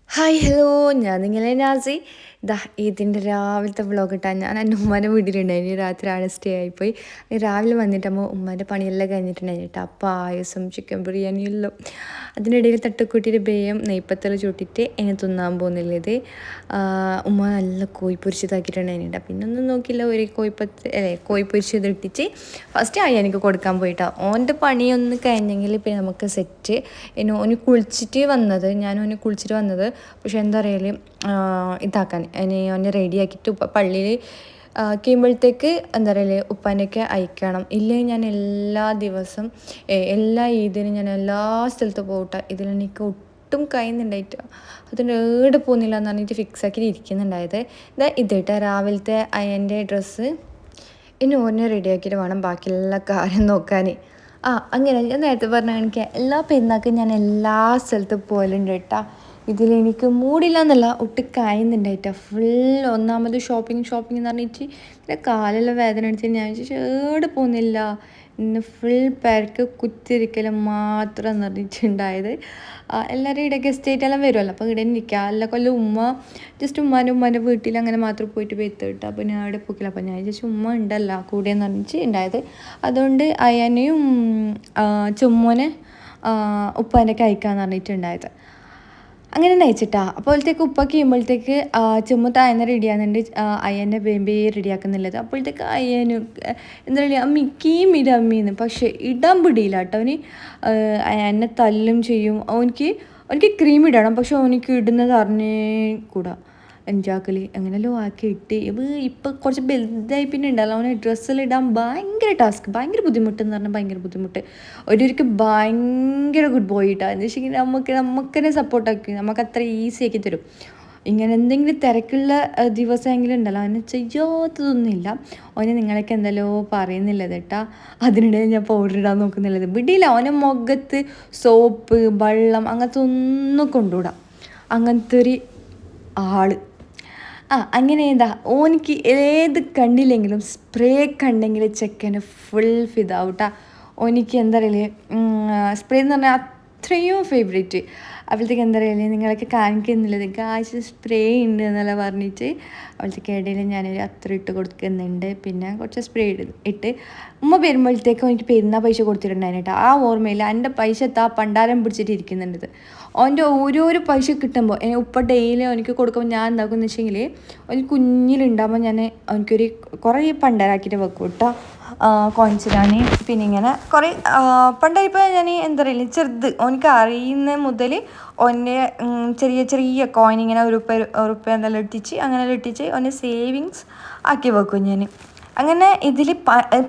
Hi hello, ഞാൻ നിങ്ങളെ Nazi. ഇതിൻ്റെ രാവിലത്തെ വ്ളോഗ് ഇട്ടാൽ ഞാൻ എൻ്റെ ഉമ്മാൻ്റെ വീട്ടിലുണ്ടായിരുന്നു. രാത്രിയാണ് സ്റ്റേ ആയിപ്പോയി. രാവിലെ വന്നിട്ടാകുമ്പോൾ ഉമ്മാൻ്റെ പണിയെല്ലാം കഴിഞ്ഞിട്ടുണ്ടായിരുന്നു കേട്ടോ. പായസം, ചിക്കൻ ബിരിയാണി എല്ലാം. അതിനിടയിൽ തട്ടുകൂട്ടിയിട്ട് ബേയം നെയ്പ്പത്തൽ ചൂട്ടിയിട്ട് എന്നെ തിന്നാൻ പോകുന്നില്ല. ഇത് ഉമ്മ നല്ല കോഴി പൊരിച്ചതാക്കിയിട്ടുണ്ടായിരുന്നു. പിന്നെ ഒന്നും നോക്കിയില്ല, ഒരു കോഴി പൊരിച്ചത് ഇട്ടിച്ച് ഫസ്റ്റ് എനിക്ക് കൊടുക്കാൻ പോയിട്ടാ. ഓൻ്റെ പണിയൊന്ന് കഴിഞ്ഞെങ്കിൽ പിന്നെ നമുക്ക് സെറ്റ്. ഇനി ഓന് കുളിച്ചിട്ട് വന്നത് പക്ഷെ എന്താ പറയുക, ഇതാക്കാൻ ഇനി ഓനെ റെഡിയാക്കിയിട്ട് പള്ളിയിൽ കഴിയുമ്പോഴത്തേക്ക് എന്താ പറയുക ഉപ്പാൻ്റെയൊക്കെ അയക്കണം. ഇല്ലെങ്കിൽ ഞാൻ എല്ലാ ദിവസം എല്ലാ ഈദിനും ഞാൻ എല്ലാ സ്ഥലത്തും പോകട്ടെ. ഇതിലെനിക്ക് ഒട്ടും കഴിയുന്നുണ്ടായിട്ട് അതിൻ്റെ ഏടെ പോകുന്നില്ല എന്ന് പറഞ്ഞിട്ട് ഫിക്സ് ആക്കി ഇരിക്കുന്നുണ്ടായത്. ഇതിട്ട് രാവിലത്തെ എൻ്റെ ഡ്രസ്സ് ഇനി ഓനെ റെഡിയാക്കിയിട്ട് വേണം ബാക്കിയെല്ലാ കാര്യം നോക്കാൻ. അങ്ങനെ ഞാൻ നേരത്തെ പറഞ്ഞ എനിക്ക് എല്ലാ പെരുന്നാൾക്കും ഞാൻ എല്ലാ സ്ഥലത്തും പോകലുണ്ട് കേട്ടോ. ഇതിലെനിക്ക് മൂടില്ല എന്നല്ല, ഒട്ട് കായുന്നുണ്ടായിട്ടാ. ഒന്നാമത് ഷോപ്പിംഗ് എന്ന് പറഞ്ഞിട്ട് എൻ്റെ കാലെല്ലാം വേദന അടിച്ചിട്ട് ഞാൻ ഏടെ പോകുന്നില്ല. ഇന്ന് പേർക്ക് കുത്തിരിക്കലും മാത്രം നിറഞ്ഞിട്ടുണ്ടായത്. എല്ലാവരും ഇവിടെ ഗസ്റ്റ് ആയിട്ടെല്ലാം വരുമല്ലോ, അപ്പോൾ ഇവിടെ നിൽക്കുക. എല്ലാ കൊല്ലം ഉമ്മാൻ്റെ വീട്ടിൽ അങ്ങനെ മാത്രം പോയിട്ട് വെത്തിട്ട്. അപ്പോൾ ഞാൻ അവിടെ പോക്കില്ല. അപ്പോൾ ഞാൻ ഉമ്മ ഉണ്ടല്ലോ കൂടെ എന്ന് പറഞ്ഞിട്ട് ഉണ്ടായത്. അതുകൊണ്ട് അയ്യനെയും ചുമ്മോനെ ഉപ്പാൻ്റെ കഴിക്കാന്ന് പറഞ്ഞിട്ടുണ്ടായത്. അങ്ങനെ നയിച്ചിട്ടാ. അപ്പോഴത്തേക്ക് ഉപ്പൊക്കെ ചെയ്യുമ്പോഴത്തേക്ക് ചുമ താഴ്ന്ന റെഡിയാകുന്നുണ്ട്. അയ്യൻ്റെ ബേബി റെഡിയാക്കുന്നുള്ളത്. അപ്പോഴത്തേക്ക് അയ്യന് എന്താ പറയുക, അമ്മിക്കേം ഇട അമ്മീന്ന്. പക്ഷേ ഇടാൻ പിടിയില്ല കേട്ടോ. അവന് എന്നെ തല്ലും ചെയ്യും. അവനിക്ക് ക്രീം ഇടണം, പക്ഷെ അവനിക്ക് ഇടുന്നത് അറിഞ്ഞേ കൂടാ. എൻജാക്കലി എങ്ങനെയല്ലോ ആക്കി ഇട്ട് ഇപ്പം കുറച്ച് വലുതായി പിന്നെ ഉണ്ടല്ലോ, അവനെ ഡ്രസ്സെല്ലാം ഇടാൻ ഭയങ്കര ടാസ്ക്, ഭയങ്കര ബുദ്ധിമുട്ടെന്ന് പറഞ്ഞാൽ ഭയങ്കര ബുദ്ധിമുട്ട്. ഒരിക്കൽ ഭയങ്കര ഗുഡ് ബോയ് ഇട്ടാ എന്ന് വെച്ചെങ്കിൽ നമുക്കെന്നെ സപ്പോർട്ടാക്കി, നമുക്ക് അത്ര ഈസി ആക്കി തരും. ഇങ്ങനെ എന്തെങ്കിലും തിരക്കുള്ള ദിവസമെങ്കിലും ഉണ്ടല്ലോ, അവനെ ചെയ്യാത്തതൊന്നുമില്ല. അവനെ നിങ്ങളൊക്കെ എന്തായാലോ പറയുന്നില്ലത് കേട്ടാ. അതിനിടയിൽ ഞാൻ പൗഡർ ഇടാൻ നോക്കുന്നില്ലത് വിടിയില്ല. അവനെ മുഖത്ത് സോപ്പ്, വെള്ളം അങ്ങനത്തെ ഒന്നും കൊണ്ടുവിടാം. അങ്ങനത്തെ ഒരു ആള്. അങ്ങനെ ഓനിക്ക് ഏത് കണ്ടില്ലെങ്കിലും സ്പ്രേ കണ്ടെങ്കിൽ ചെക്കന് ഫുൾ ഫിതാവൂട്ടാ. ഓനിക്ക് എന്താ പറയുക, സ്പ്രേ എന്ന് പറഞ്ഞാൽ അത്രയും ഫേവറേറ്റ്. അപ്പോഴത്തേക്ക് എന്താ പറയുക, നിങ്ങളൊക്കെ കാണിക്കുന്നില്ലത് കാശ് സ്പ്രേ ഉണ്ട് എന്നല്ല പറഞ്ഞിട്ട് അപ്പോഴത്തേക്ക് ഇടയിൽ ഞാനൊരു അത്ര ഇട്ട് കൊടുക്കുന്നുണ്ട്. പിന്നെ കുറച്ച് സ്പ്രേ ഇട്ട് ഉമ്മ വരുമ്പോഴത്തേക്കും എനിക്ക് പെരുന്നാൾ പൈസ കൊടുത്തിട്ടുണ്ടായിരുന്നു കേട്ടോ. ആ ഓർമ്മയില്ല, എൻ്റെ പൈസ പണ്ടാരം പിടിച്ചിട്ട് ഇരിക്കുന്നുണ്ട്. അവൻ്റെ ഓരോരോ പൈസ കിട്ടുമ്പോൾ ഉപ്പ ഡെയിലി എനിക്ക് കൊടുക്കുമ്പോൾ ഞാൻ എന്താക്കുമെന്ന് വെച്ചെങ്കിൽ ഒരു കുഞ്ഞിലുണ്ടാകുമ്പോൾ ഞാൻ എനിക്കൊരു കുറേ പണ്ടാരാക്കിയിട്ട് വെക്കും കേട്ടോ. കോയിൻസിലാണ്. പിന്നെ ഇങ്ങനെ കുറേ പണ്ടായിപ്പോൾ ഞാൻ എന്താ പറയുക, ചെറുത് എനിക്ക് അറിയുന്ന മുതൽ ഓൻ്റെ ചെറിയ ചെറിയ കോയിൻ ഇങ്ങനെ ഉറുപ്പ എന്തെല്ലാം ഇട്ടിച്ച് അങ്ങനെ ഇട്ടിച്ച് ഓൻ്റെ സേവിങ്സ് ആക്കി വെക്കും ഞാൻ. അങ്ങനെ ഇതിൽ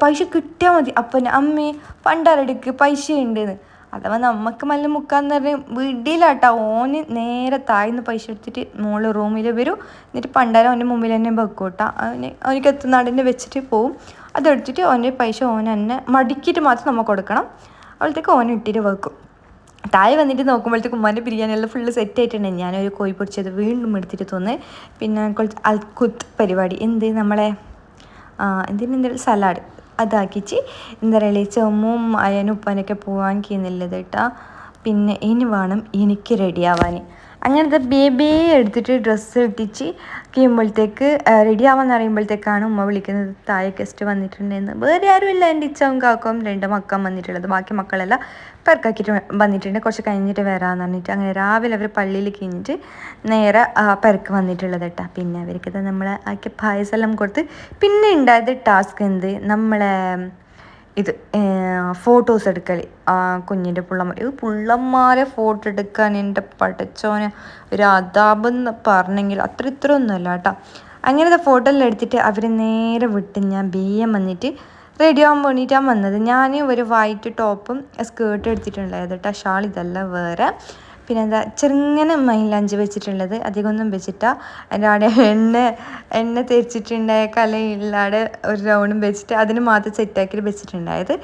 പൈസ കിട്ടിയാൽ മതി. അപ്പം അമ്മേ പണ്ടാരെടുക്ക് പൈസ ഉണ്ടെന്ന്. അഥവാ നമുക്ക് മല്ല മുക്കാന്ന് പറഞ്ഞ് വീട്ടിലാട്ടോ. ഓന് നേരെ താഴ്ന്ന് പൈസ എടുത്തിട്ട് മോള് റൂമിൽ വരും. എന്നിട്ട് പണ്ടാരം അവൻ്റെ മുമ്പിൽ തന്നെ വെക്കും കേട്ടോ. അവനിക്ക് എത്തുന്നാടിനെ വെച്ചിട്ട് പോവും. അതെടുത്തിട്ട് അവൻ്റെ പൈസ ഓൻ തന്നെ മടിക്കിയിട്ട് മാത്രം നമ്മൾ കൊടുക്കണം. അപ്പോഴത്തേക്ക് ഓൻ ഇട്ടിട്ട് വെക്കും. താഴെ വന്നിട്ട് നോക്കുമ്പോഴത്തേക്ക് ഉമ്മാൻ്റെ ബിരിയാണി എല്ലാം ഫുള്ള് സെറ്റ് ആയിട്ടുണ്ട്. ഞാനൊരു കോഴി പൊടിച്ചത് വീണ്ടും എടുത്തിട്ട് തോന്നേ. പിന്നെ കുറച്ച് അൽക്കുത്ത് പരിപാടി നമ്മളെ എന്തെങ്കിലും സലാഡ് അതാക്കിച്ച് എന്താ പറയുക, ചുമ്മും അയനും ഉപ്പാനൊക്കെ പോകാൻ ചെയ്യുന്നില്ലത് കേട്ടോ. പിന്നെ ഇനി വേണം എനിക്ക് റെഡിയാവാൻ. അങ്ങനത്തെ ബേബിയെ എടുത്തിട്ട് ഡ്രസ്സ് ഇട്ടിച്ച് കഴിയുമ്പോഴത്തേക്ക് റെഡി ആവാമെന്ന് അറിയുമ്പോഴത്തേക്കാണ് ഉമ്മ വിളിക്കുന്നത്, താഴെ ഗസ്റ്റ് വന്നിട്ടുണ്ടെന്ന്. വേറെ ആരുമില്ല, എൻ്റെ ഇച്ചവും കാക്കും 2 മക്കളും വന്നിട്ടുള്ളത്. ബാക്കി മക്കളെല്ലാം പെരക്കാക്കിയിട്ട് വന്നിട്ടുണ്ട്. കുറച്ച് കഴിഞ്ഞിട്ട് വരാമെന്ന് പറഞ്ഞിട്ട് അങ്ങനെ രാവിലെ അവർ പള്ളിയിൽ കഴിഞ്ഞിട്ട് നേരെ പെരക്ക് വന്നിട്ടുള്ളത് കേട്ടോ. പിന്നെ അവർക്ക് നമ്മൾ ആക്കിയ പായസമെല്ലാം കൊടുത്ത് പിന്നെ ഉണ്ടായത് ടാസ്ക് നമ്മളെ ഫോട്ടോസ് എടുക്കൽ. കുഞ്ഞിൻ്റെ പുള്ളന്മാരെ ഫോട്ടോ എടുക്കാൻ എൻ്റെ പഠിച്ചോനെ ഒരു അതാപെന്ന് പറഞ്ഞെങ്കിൽ ഇത്ര ഒന്നുമല്ല കേട്ടോ. അങ്ങനത്തെ ഫോട്ടോ എല്ലാം എടുത്തിട്ട് അവർ നേരെ വിട്ട് ഞാൻ വന്നിട്ട് റെഡി ആകാൻ വേണ്ടിയിട്ടാണ് വന്നത്. ഞാൻ ഒരു വൈറ്റ് ടോപ്പും സ്കേർട്ടും എടുത്തിട്ടുണ്ടായത് കേട്ടോ. ഷാൾ ഇതല്ല വേറെ. പിന്നെ എന്താ ചെറുങ്ങനെ മൈലാഞ്ചി വെച്ചിട്ടുള്ളത്, അധികമൊന്നും വെച്ചിട്ടാ. അതിൻ്റെ അവിടെ എണ്ണ തേച്ചിട്ടുണ്ടായ കലയില്ലാതെ ഒരു റൗണ്ടും വെച്ചിട്ട് അതിന് മാത്രം സെറ്റാക്കി വെച്ചിട്ടുണ്ടായത്.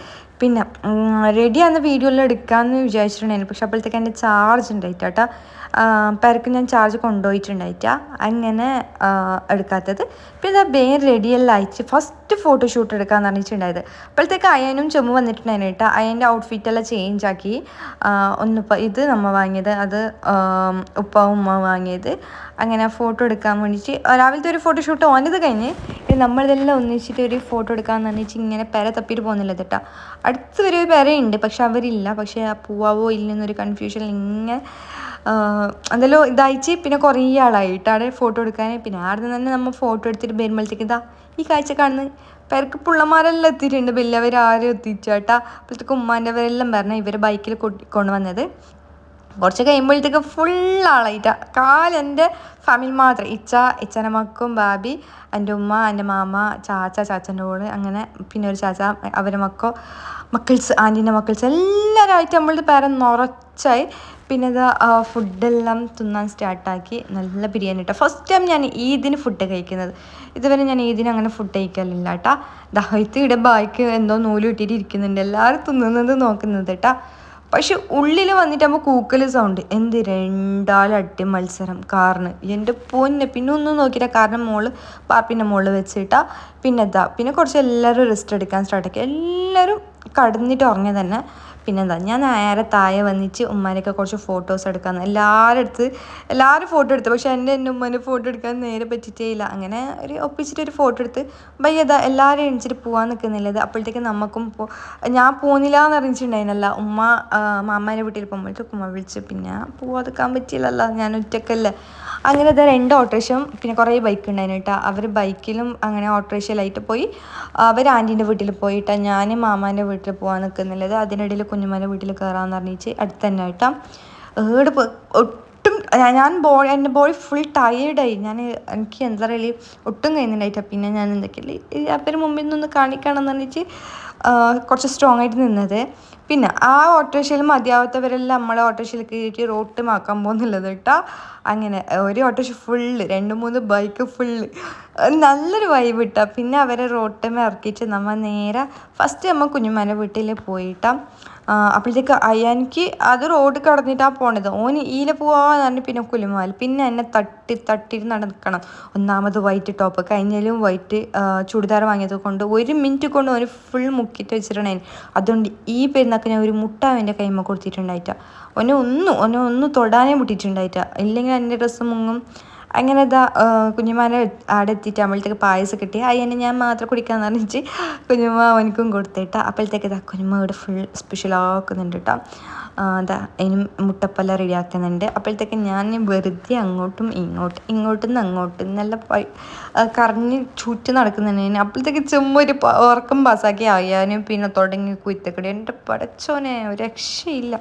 പിന്നെ റെഡി ആകുന്ന വീഡിയോയിൽ എടുക്കാമെന്ന് വിചാരിച്ചിട്ടുണ്ടായിരുന്നു, പക്ഷെ അപ്പോഴത്തേക്ക് എൻ്റെ ചാർജ് ഉണ്ടായിട്ടാ പെരക്ക് ഞാൻ ചാർജ് കൊണ്ടുപോയിട്ടുണ്ടായിട്ടാ അങ്ങനെ എടുക്കാത്തത്. പിന്നെ വേഗം റെഡിയെല്ലാം അയച്ച് ഫസ്റ്റ് ഫോട്ടോഷൂട്ട് എടുക്കാമെന്ന് പറഞ്ഞിട്ടുണ്ടായത്. അപ്പോഴത്തേക്ക് അയനും ചുമ വന്നിട്ടുണ്ടായിരുന്നു കേട്ടോ. അയൻ്റെ ഔട്ട്ഫിറ്റെല്ലാം ചേഞ്ച് ആക്കി. ഇത് നമ്മൾ വാങ്ങിയത്, അത് ഉപ്പാവും ഉമ്മ വാങ്ങിയത്. അങ്ങനെ ഫോട്ടോ എടുക്കാൻ വേണ്ടിയിട്ട് രാവിലത്തെ ഒരു ഫോട്ടോഷൂട്ട് ഓനത് കഴിഞ്ഞ് നമ്മളിതെല്ലാം ഒന്നിച്ചിട്ട് ഒരു ഫോട്ടോ എടുക്കാമെന്ന് പറഞ്ഞിട്ട് ഇങ്ങനെ പെര തപ്പിയിട്ട് പോകുന്നില്ല കേട്ടോ. അടുത്ത് ഒരു പെരയുണ്ട്, പക്ഷെ അവരില്ല. പക്ഷേ പോവാവോ ഇല്ലെന്നൊരു കൺഫ്യൂഷൻ ഇങ്ങനെ എന്തെല്ലോ ഇതായിച്ച്. പിന്നെ കുറേ ആളായിട്ടാണ് ഫോട്ടോ എടുക്കാൻ. പിന്നെ ആദ്യം തന്നെ നമ്മൾ ഫോട്ടോ എടുത്തിട്ട് വരുമ്പോഴത്തേക്ക് ഈ കാഴ്ച കാണുന്നത് പെരക്ക് പിള്ളമാരെല്ലാം എത്തിയിട്ടുണ്ട്, വലിയവരാരും എത്തിച്ചേട്ടാ. അപ്പോഴത്തേക്ക് ഉമ്മാൻ്റെവരെല്ലാം പറഞ്ഞാൽ ഇവർ ബൈക്കിൽ കൊണ്ടുവന്നത്. കുറച്ച് കഴിയുമ്പോഴത്തേക്ക് ഫുള്ളാളായിട്ടാ. എൻ്റെ ഫാമിലി മാത്രം, ഇച്ചാൻ്റെ മക്കും ബാബി, എൻ്റെ ഉമ്മ, എൻ്റെ മാമ, ചാച്ചൻ്റെ ഓള്, അങ്ങനെ പിന്നെ ഒരു ചാച്ച, അവരെ മക്കൾസ്, ആൻറ്റീൻ്റെ മക്കൾസ് എല്ലാവരുമായിട്ട് നമ്മളുടെ പേരെ നിറച്ചായി. പിന്നെ ഇത് ഫുഡെല്ലാം തിന്നാൻ സ്റ്റാർട്ടാക്കി. നല്ല ബിരിയാണി കേട്ടോ. ഫസ്റ്റ് ടൈം ഞാൻ ഈദിന് ഫുഡ് കഴിക്കുന്നത്. ഇതുവരെ ഞാൻ ഈദിന് അങ്ങനെ ഫുഡ് കഴിക്കലില്ല കേട്ടോ. ദാഹിത്ത് ഇവിടെ ബായ്ക്ക് എന്തോ നൂല് ഇട്ടിട്ട് ഇരിക്കുന്നുണ്ട്, എല്ലാവരും തിന്നുന്നത് നോക്കുന്നത് കേട്ടോ. പക്ഷെ ഉള്ളിൽ വന്നിട്ട് നമ്മൾ കൂക്കൽ സൗണ്ട്, എന്ത് രണ്ടാലട്ടി മത്സരം കാറിന്. എൻ്റെ പൊന്നെ, പിന്നെ ഒന്നും നോക്കിയില്ല. കാരണം പാപ്പിൻ്റെ മുകളിൽ വെച്ചിട്ടാ. പിന്നെ കുറച്ച് എല്ലാവരും റെസ്റ്റ് എടുക്കാൻ സ്റ്റാർട്ടാക്കി. എല്ലാവരും കടന്നിട്ട് ഉറങ്ങി തന്നെ. ഞാൻ നേരെ താഴെ വന്നിട്ട് ഉമ്മാനെയൊക്കെ കുറച്ച് ഫോട്ടോസ് എടുക്കാമെന്ന് എല്ലാവരും ഫോട്ടോ എടുത്തു. പക്ഷെ എൻ്റെ ഉമ്മാനെ ഫോട്ടോ എടുക്കാൻ നേരെ പറ്റിയിട്ടേ ഇല്ല. അങ്ങനെ ഒപ്പിച്ചിട്ടൊരു ഫോട്ടോ എടുത്ത് എല്ലാവരും എണിച്ചിട്ട് പോകാൻ നിൽക്കുന്നില്ലത്. അപ്പോഴത്തേക്ക് നമുക്കും ഞാൻ പോകുന്നില്ല എന്ന് അറിയിച്ചിട്ടുണ്ടായിരുന്നല്ല. ഉമ്മ മാമാൻ്റെ വീട്ടിൽ പോകുമ്പോഴത്തേക്ക് ഉമ്മ വിളിച്ച്, പിന്നെ പോവാതിക്കാൻ പറ്റിയില്ലല്ലോ, ഞാൻ ഒറ്റക്കല്ലേ. അങ്ങനെ 2 ഓട്ടോറിക്ഷയും പിന്നെ കുറേ ബൈക്ക് ഉണ്ടായിരുന്നു കേട്ടോ. അവർ ബൈക്കിലും അങ്ങനെ ഓട്ടോറിക്ഷയിലായിട്ട് പോയി. അവർ ആൻറ്റീൻ്റെ വീട്ടിൽ പോയിട്ടാ. ഞാൻ മാമാൻ്റെ വീട്ടിൽ പോകാൻ നിൽക്കുന്നില്ലത്. അതിനിടയിൽ കുഞ്ഞുമാൻ്റെ വീട്ടിൽ കയറാമെന്ന് പറഞ്ഞിട്ട് അടുത്ത് തന്നെ ആയിട്ടാ. ഒട്ടും എൻ്റെ ബോഡി ഫുൾ ടയേർഡായി. എനിക്ക് എന്താ പറയുക, ഒട്ടും കഴിയുന്നുണ്ടായിട്ടാ. പിന്നെ ഞാൻ എന്തൊക്കെയല്ലേ അവർ മുമ്പിൽ നിന്നൊന്ന് കാണിക്കണം എന്ന് പറഞ്ഞിട്ട് കുറച്ച് സ്ട്രോങ് ആയിട്ട് നിന്നത്. പിന്നെ ആ ഓട്ടോറിക്ഷയിൽ മതിയാവാത്തവരെല്ലാം നമ്മളെ ഓട്ടോറിക്ഷയിൽ കയറ്റി റോട്ടുമാക്കാൻ പോകുന്നുള്ളത് കേട്ടോ. അങ്ങനെ ഒരു ഓട്ടോറിക്ഷ ഫുള്ള്, 2-3 ബൈക്ക് ഫുള്ള്, നല്ലൊരു വൈബ് ഇട്ടാ. പിന്നെ അവരെ റോട്ടുമേ ഇറക്കിയിട്ട് നമ്മൾ നേരെ ഫസ്റ്റ് നമ്മൾ കുഞ്ഞുമാൻ്റെ വീട്ടിൽ പോയിട്ടാ. അപ്പോഴത്തേക്ക് എനിക്ക് അത് റോഡ് കടന്നിട്ടാണ് പോണത്. ഓന് ഈല പോവാന്ന് പറഞ്ഞ് പിന്നെ കുലുമാൽ. പിന്നെ എന്നെ തട്ടി നടക്കണം. ഒന്നാമത് വൈറ്റ് ടോപ്പ്, കഴിഞ്ഞാലും വൈറ്റ് ചുടിദാർ വാങ്ങിയത് കൊണ്ട് 1 മിനിറ്റ് കൊണ്ട് ഒരു ഫുൾ മുക്കിയിട്ട് വെച്ചിട്ടുണ്ടായിരുന്നു. അതുകൊണ്ട് ഈ പെരുന്നാൾക്ക് ഞാൻ ഒരു മുട്ട എൻ്റെ കൈമ കൊടുത്തിട്ടുണ്ടായിട്ടാ. ഓനെ ഒന്ന് തൊടാനേ മുട്ടിയിട്ടുണ്ടായിട്ടാ, ഇല്ലെങ്കിൽ എൻ്റെ ഡ്രസ്സ് മുങ്ങും. അങ്ങനെ കുഞ്ഞുമാനെ അവിടെ എത്തിയിട്ട് അപ്പോഴത്തേക്ക് പായസം കിട്ടി. അതിനെ ഞാൻ മാത്രം കുടിക്കാമെന്ന് പറഞ്ഞിട്ട് കുഞ്ഞുമ്മ അവനക്കും കൊടുത്തിട്ടാ. അപ്പോഴത്തേക്ക് കുഞ്ഞുമ്മ ഇവിടെ ഫുൾ സ്പെഷ്യലാക്കുന്നുണ്ട് കേട്ടോ. അതിന് മുട്ടപ്പല്ല റെഡിയാക്കുന്നുണ്ട്. അപ്പോഴത്തേക്ക് ഞാൻ വെറുതെ അങ്ങോട്ടും ഇങ്ങോട്ടും അങ്ങോട്ടും നല്ല കറഞ്ഞ് ചുറ്റി നടക്കുന്നുണ്ട്. അപ്പോഴത്തേക്ക് ചുമ്മാ ഒരു ഉറക്കം പാസ്സാക്കി അയ്യാനും പിന്നെ തുടങ്ങി കുറ്റക്കടി. എൻ്റെ പടച്ചോനെ ഒരു രക്ഷയില്ല.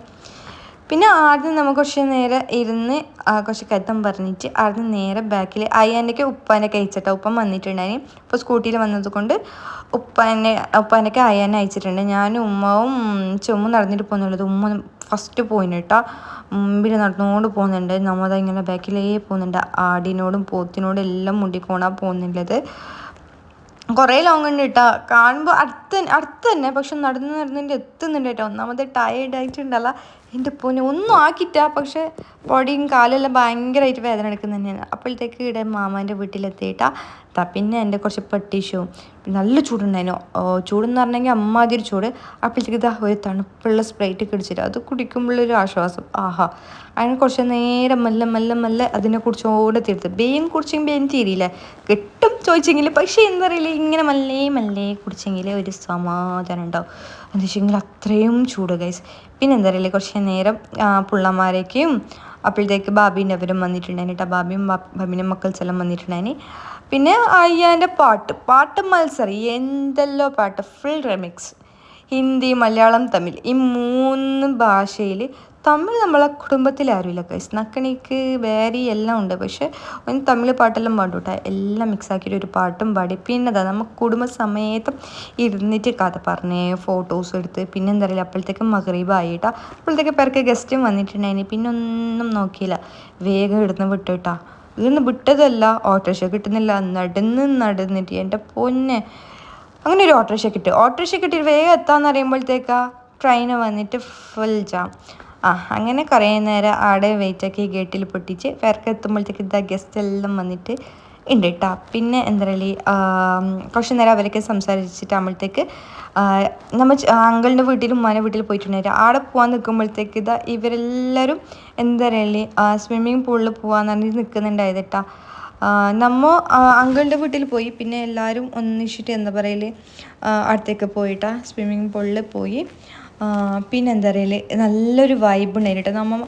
പിന്നെ ആദ്യം നമുക്ക് കുറച്ച് നേരം ഇരുന്ന് കുറച്ച് കഥം പറഞ്ഞിട്ട് ആദ്യം നേരെ ബാക്കിൽ അയ്യാൻ്റെക്ക് ഉപ്പാനൊക്കെ അയച്ചിട്ടാ. ഉപ്പൻ വന്നിട്ടുണ്ടായി. ഇപ്പോൾ സ്കൂട്ടിയിൽ വന്നത് കൊണ്ട് ഉപ്പാനൊക്കെ അയ്യാനെ അയച്ചിട്ടുണ്ട്. ഞാനും ഉമ്മവും ചുമ്മും നടന്നിട്ട് പോകുന്നുള്ളത്. ഉമ്മ ഫസ്റ്റ് പോയിന് കേട്ടോ, മുമ്പിൽ നടന്നുകൊണ്ട് പോകുന്നുണ്ട്. ഇങ്ങനെ ബാക്കിലേ പോകുന്നുണ്ട്. ആടിനോടും പോത്തിനോടും എല്ലാം മുണ്ടിക്കോണാ പോകുന്നുള്ളത്. കുറേ ലോങ് ഉണ്ട് കേട്ടോ. കാണുമ്പോൾ അടുത്ത് തന്നെ, പക്ഷെ നടന്നിട്ട് എത്തുന്നുണ്ട് കേട്ടോ. ഒന്നാമത് ടയേർഡായിട്ടുണ്ടല്ല എൻ്റെ പൊന്നെ, ഒന്നും ആക്കിയിട്ടാ. പക്ഷെ ബോഡിയും കാലെല്ലാം ഭയങ്കരമായിട്ട് വേദന എടുക്കുന്ന തന്നെയാണ്. അപ്പോഴത്തേക്ക് ഇവിടെ മാമാൻ്റെ വീട്ടിലെത്തിയിട്ടാ. പിന്നെ എൻ്റെ കുറച്ച് പട്ടീഷും നല്ല ചൂടുണ്ടായിരുന്നു. ചൂടെന്ന് പറഞ്ഞെങ്കിൽ അമ്മാതിരി ചൂട്. അപ്പോഴത്തേക്ക് ഒരു തണുപ്പുള്ള സ്പ്രൈറ്റ് കുടിച്ചിട്ട് അത് കുടിക്കുമ്പോഴൊരു ആശ്വാസം. ആഹാ, അതിന് കുറച്ച് നേരം മെല്ലെ അതിനെ കുറിച്ചോടെ തീർത്ത്. വേഗം കുടിച്ചെങ്കിൽ വേഗം തീരിയില്ല, കിട്ടും ചോദിച്ചെങ്കിൽ. പക്ഷേ എന്താ അറിയില്ല, ഇങ്ങനെ മെല്ലെ കുടിച്ചെങ്കിൽ ഒരു സമാധാനം ഉണ്ടാവും. എന്താ വെച്ചെങ്കിൽ അത്രയും ചൂട് ഗൈസ്. പിന്നെ എന്താ അറിയില്ല, കുറച്ച് നേരം പിള്ളമാരേക്കും അപ്പോഴത്തേക്ക് ബാബീൻ്റെ അവരും വന്നിട്ടുണ്ടായിന് കേട്ടോ. ബാബീൻ്റെ മക്കൾസെല്ലാം വന്നിട്ടുണ്ടായിന്. പിന്നെ അയ്യാൻ്റെ പാട്ട് മത്സരം, എന്തെല്ലോ പാട്ട്, ഫുൾ റെമിക്സ്. ഹിന്ദി, മലയാളം, തമിഴ് ഈ 3 ഭാഷയിൽ തമിഴ് നമ്മളെ കുടുംബത്തിൽ ആരുമില്ല ഗൈസ്. നക്കണിക്ക് വേറെ എല്ലാം ഉണ്ട്, പക്ഷെ ഒന്ന് തമിഴ് പാട്ടെല്ലാം പാടും കേട്ടോ. എല്ലാം മിക്സ് ആക്കിയിട്ട് ഒരു പാട്ടും പാടി. പിന്നെ എന്താ നമ്മൾ കുടുംബസമേതം ഇരുന്നിട്ട് കഥ പറഞ്ഞ് ഫോട്ടോസ് എടുത്ത് പിന്നെ എന്താ പറയുക അപ്പോഴത്തേക്കും മഗ്‌രിബായിട്ടാ. അപ്പോഴത്തേക്ക് പേർക്ക് ഗസ്റ്റും വന്നിട്ടുണ്ടായിന്. പിന്നെ ഒന്നും നോക്കിയില്ല, വേഗം ഇടുന്ന് വിട്ടുട്ടാ. ഇവിടുന്ന് വിട്ടതല്ല, ഓട്ടോറിക്ഷ കിട്ടുന്നില്ല, നടന്നിട്ട് എൻ്റെ പൊന്നെ. അങ്ങനെ ഒരു ഓട്ടോറിക്ഷ കിട്ടി വേഗം എത്താമെന്ന് അറിയുമ്പോഴത്തേക്കാ ട്രെയിന് വന്നിട്ട് ഫുൾ ജാം. അങ്ങനെ കുറേ നേരം ആടെ വെയിറ്റാക്കി ഗേറ്റിൽ പൊട്ടിച്ച് പേർക്ക് എത്തുമ്പോഴത്തേക്ക് ഇതാ ഗസ്റ്റ് എല്ലാം വന്നിട്ട് ഉണ്ട് കേട്ടോ. പിന്നെ എന്താ പറയുക കുറച്ച് നേരം അവരൊക്കെ സംസാരിച്ചിട്ടാകുമ്പോഴത്തേക്ക് നമ്മൾ അങ്കിളിൻ്റെ വീട്ടിലും ഉമ്മാൻ്റെ വീട്ടിൽ പോയിട്ടുണ്ടായിരുന്നു. ആടെ പോകാൻ നിൽക്കുമ്പോഴത്തേക്ക് ഇതാ ഇവരെല്ലാവരും എന്താ പറയുക സ്വിമ്മിങ് പൂളിൽ പോകാൻ പറഞ്ഞിട്ട് നിൽക്കുന്നുണ്ടായത് കേട്ടോ. നമ്മ അങ്കിളിൻ്റെ വീട്ടിൽ പോയി, പിന്നെ എല്ലാവരും ഒന്നിച്ചിട്ട് എന്താ പറയല് അടുത്തേക്ക് പോയിട്ടാ സ്വിമ്മിങ് പൂളിൽ പോയി. പിന്നെ എന്താ പറയല് നല്ലൊരു വൈബ് ഉണ്ടായിരുന്നു കേട്ടോ.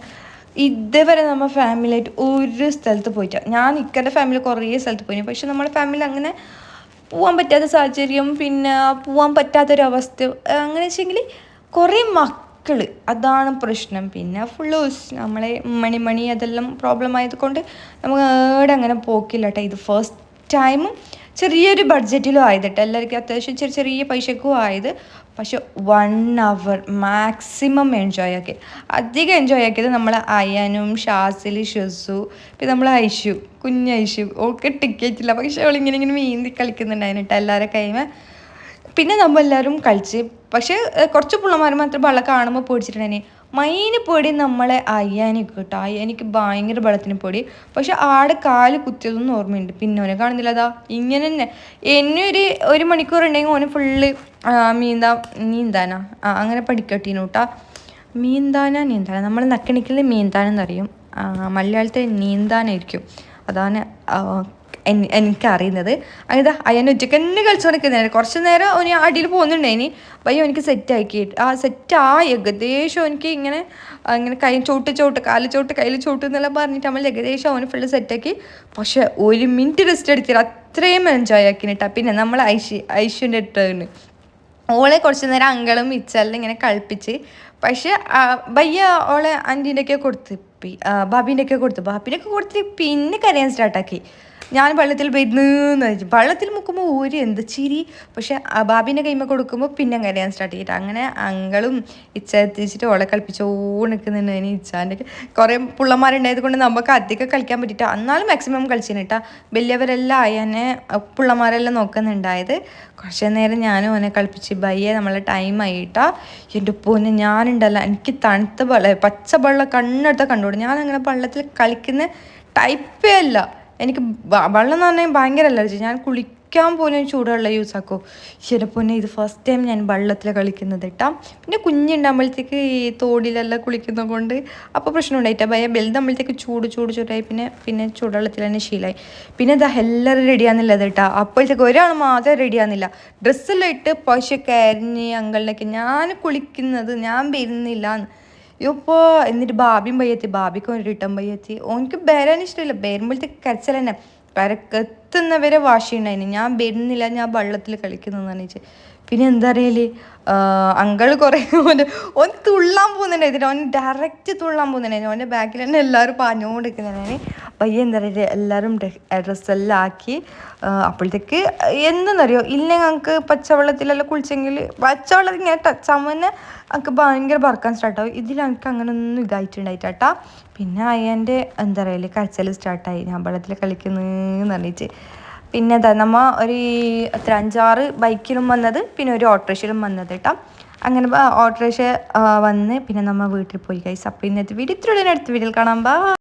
ഇതേവരെ നമ്മൾ ഫാമിലിയായിട്ട് ഒരു സ്ഥലത്ത് പോയിട്ടാ. ഞാൻ ഇക്കൻ്റെ ഫാമിലി കുറേ സ്ഥലത്ത് പോയി, പക്ഷെ നമ്മുടെ ഫാമിലി അങ്ങനെ പോകാൻ പറ്റാത്ത സാഹചര്യം, പിന്നെ പോകാൻ പറ്റാത്തൊരവസ്ഥ അങ്ങനെ വെച്ചെങ്കിൽ കുറേ മക്കൾ, അതാണ് പ്രശ്നം. പിന്നെ ഫുള്ള് നമ്മളെ മണി അതെല്ലാം പ്രോബ്ലം ആയതുകൊണ്ട് നമുക്ക് ഏടെ അങ്ങനെ പോക്കില്ല കേട്ടോ. ഇത് ഫസ്റ്റ് ടൈമും ചെറിയൊരു ബഡ്ജറ്റിലും ആയത് കേട്ടോ. എല്ലാവർക്കും അത്യാവശ്യം ചെറിയ പൈസക്കും ആയത്. പക്ഷെ 1 hour മാക്സിമം എൻജോയ് ആക്കി. അധികം എൻജോയ് ആക്കിയത് നമ്മൾ അയാനും ഷാസിൽ ഷസു പിന്നെ നമ്മൾ ഐഷു കുഞ്ഞൈഷു ഓൾക്ക് ടിക്കറ്റ് ഇല്ല, പക്ഷെ അവളിങ്ങനെ നീന്തി കളിക്കുന്നുണ്ടായിരുന്നു കേട്ടോ എല്ലാവരും കൈമ. പിന്നെ നമ്മളെല്ലാവരും കളിച്ച്. പക്ഷേ കുറച്ച് പിള്ളമാർ മാത്രം വെള്ളം കാണുമ്പോൾ പേടിച്ചിട്ടുണ്ടായി. മൈന് പേടി നമ്മളെ അയ്യാനിക്ക് കേട്ടോ. അയ്യാനിക്ക് ഭയങ്കര വെള്ളത്തിന് പേടി. പക്ഷെ ആടെ കാല് കുത്തിയതൊന്നും ഓർമ്മയുണ്ട്. പിന്നെ ഓനെ കാണുന്നില്ല. അതാ ഇങ്ങനെ തന്നെ എന്നെ ഒരു മണിക്കൂർ ഉണ്ടെങ്കിൽ ഓന് ഫുള്ള് നീന്താനാ അങ്ങനെ പഠിക്കട്ടീനു കേട്ടോ. നീന്താന നമ്മൾ നക്കണിക്കൽ നീന്താനെന്ന് അറിയും, മലയാളത്തിൽ നീന്താനായിരിക്കും. അതാണ് എനിക്കറിയുന്നത്. അതാ അയ്യാൻ ഒറ്റയ്ക്ക് തന്നെ കളിച്ചുകൊണ്ടിരിക്കുന്നതാണ്. കുറച്ച് നേരം ഓന് അടിയിൽ പോകുന്നുണ്ടായിനി. പയ്യോ എനിക്ക് സെറ്റാക്കി സെറ്റായി ഏകദേശം. എനിക്ക് ഇങ്ങനെ കൈ ചോട്ട് കാല് ചോട്ട് കയ്യിൽ ചോട്ട് എന്നെല്ലാം പറഞ്ഞിട്ട് നമ്മൾ ഏകദേശം അവന് ഫുള്ള് സെറ്റാക്കി. പക്ഷെ 1 മിനിറ്റ് റെസ്റ്റ് എടുത്തില്ല, അത്രയും എൻജോയ് ആക്കിനിട്ടാ. പിന്നെ നമ്മൾ ഐശ്വൻ്റെ ടേണ് ഓളെ കുറച്ച് നേരം അങ്കളും ഇച്ചെല്ലാം ഇങ്ങനെ കളിപ്പിച്ച്. പക്ഷെ ബയ്യ ഓളെ ആൻറ്റീൻ്റെയൊക്കെ കൊടുത്ത് ബാബീൻ്റെയൊക്കെ കൊടുത്തിട്ട് പിന്നെ കരയാൻ സ്റ്റാർട്ടാക്കി. ഞാൻ വെള്ളത്തിൽ വരുന്നെന്ന് വെച്ചു. വെള്ളത്തിൽ മുക്കുമ്പോൾ എന്ത് ചിരി. പക്ഷെ ബാബീൻ്റെ കൈമ കൊടുക്കുമ്പോൾ പിന്നെ കരയാൻ സ്റ്റാർട്ട് ചെയ്തിട്ട്. അങ്ങനെ അങ്കളും ഇച്ച എത്തിച്ചിട്ട് ഓളെ കളിപ്പിച്ചോ നിൽക്കുന്നുണ്ട്. ഇനി ഇച്ചാൻ്റെ കുറേ പിള്ളമാരുണ്ടായത് കൊണ്ട് നമുക്ക് അധികം കളിക്കാൻ പറ്റിയിട്ട് എന്നാലും മാക്സിമം കളിച്ചിന് കേട്ടോ. വലിയവരെല്ലാം ആയനെ പിള്ളമാരെല്ലാം നോക്കുന്നുണ്ടായത്. കുറച്ച് നേരം ഞാനും ഓനെ കളിപ്പിച്ച് ബയ്യെ നമ്മളെ ടൈം ആയിട്ടാ. എൻ്റെ പൊന്നെ ഞാനുണ്ടല്ല, എനിക്ക് തണുത്ത പച്ച വെള്ളം കണ്ണെടുത്താൽ കണ്ടുകൂടും. ഞാനങ്ങനെ വെള്ളത്തിൽ കളിക്കുന്ന ടൈപ്പേ അല്ല. എനിക്ക് വെള്ളം എന്ന് പറഞ്ഞാൽ ഭയങ്കര അലർജി. ഞാൻ കുളിക്കാൻ പോലും ചൂടുവെള്ളം യൂസ് ആക്കും. ശരി പൊന്നെ, ഇത് ഫസ്റ്റ് ടൈം ഞാൻ വെള്ളത്തിൽ കളിക്കുന്നത് കേട്ടോ. പിന്നെ കുഞ്ഞുണ്ടാകുമ്പോഴത്തേക്ക് ഈ തോടിലെല്ലാം കുളിക്കുന്നത് കൊണ്ട് അപ്പോൾ പ്രശ്നം ഉണ്ടായിട്ടാ. ഭയ വലുതാകുമ്പോഴത്തേക്ക് ചൂടായി. പിന്നെ ചൂടുവെള്ളത്തിൽ തന്നെ ശീലമായി. പിന്നെ ഇതാ എല്ലാവരും റെഡിയാകുന്നില്ലത് കേട്ടോ. അപ്പോഴത്തേക്ക് ഒരാൾ മാത്രം റെഡിയാകുന്നില്ല. ഡ്രസ്സെല്ലാം ഇട്ട് പശയൊക്കെ അരിഞ്ഞ് അങ്കളിനൊക്കെ ഞാൻ കുളിക്കുന്നത് ഞാൻ വരുന്നില്ല. ഇപ്പോൾ എന്നിട്ട് ബാബിയും ബാബിക്ക് ഒരു റിട്ടേൺ പയ്യെത്തി. ഓനിക്ക് ബേരാൻ ഇഷ്ടമില്ല, ബേരുമ്പോഴത്തേക്ക് കരച്ചിൽ തന്നെ. പരക്കെത്തുന്നവരെ വാശിയുണ്ടായിന്. ഞാൻ വരുന്നില്ല, ഞാൻ വെള്ളത്തിൽ കളിക്കുന്നതെന്ന് പറഞ്ഞിട്ട്. പിന്നെ എന്താ അറിയല് അങ്കൾ കുറേ ഓൻ തുള്ളാൻ പോകുന്നുണ്ടായിരുന്നു. ഓൻ ഡയറക്റ്റ് തുള്ളാൻ പോകുന്നുണ്ടായിരുന്നു. ഓൻ്റെ ബാക്കിൽ തന്നെ എല്ലാവരും പാഞ്ഞുകൊണ്ടിരിക്കുന്നതാണ്. പയ്യെ എന്താ പറയുക എല്ലാവരും ഡ്രസ്സെല്ലാം ആക്കി. അപ്പോഴത്തേക്ക് എന്തെന്നറിയോ ഇല്ലെങ്കിൽ ഞങ്ങൾക്ക് പച്ചവെള്ളത്തിലെല്ലാം കുളിച്ചെങ്കിൽ പച്ചവെള്ളത്തിൽ ഇങ്ങനെ ടച്ചാകുമ്പോൾ തന്നെ എനിക്ക് ഭയങ്കര പറക്കാൻ സ്റ്റാർട്ടാവും. ഇതിൽ എനിക്ക് അങ്ങനെ ഒന്നും ഇതായിട്ടുണ്ടായിട്ടാ. പിന്നെ അയ്യൻ്റെ എന്താ പറയുക കരച്ചിൽ സ്റ്റാർട്ടായി, ഞാൻ വെള്ളത്തിൽ കളിക്കുന്നതെന്ന് പറഞ്ഞിട്ട്. പിന്നെ എന്താ നമ്മൾ ഒരു 5-6 ബൈക്കിലും വന്നത്, പിന്നെ ഒരു ഓട്ടോറിക്ഷയിലും വന്നത് കേട്ടോ. അങ്ങനെ ഓട്ടോറിക്ഷ വന്ന് പിന്നെ നമ്മൾ വീട്ടിൽ പോയി ഗൈസ്. അപ്പോൾ ഇന്നത്തെ വീഡിയോ ഇത്രയുള്ള അടുത്ത വീഡിയോയിൽ കാണാം.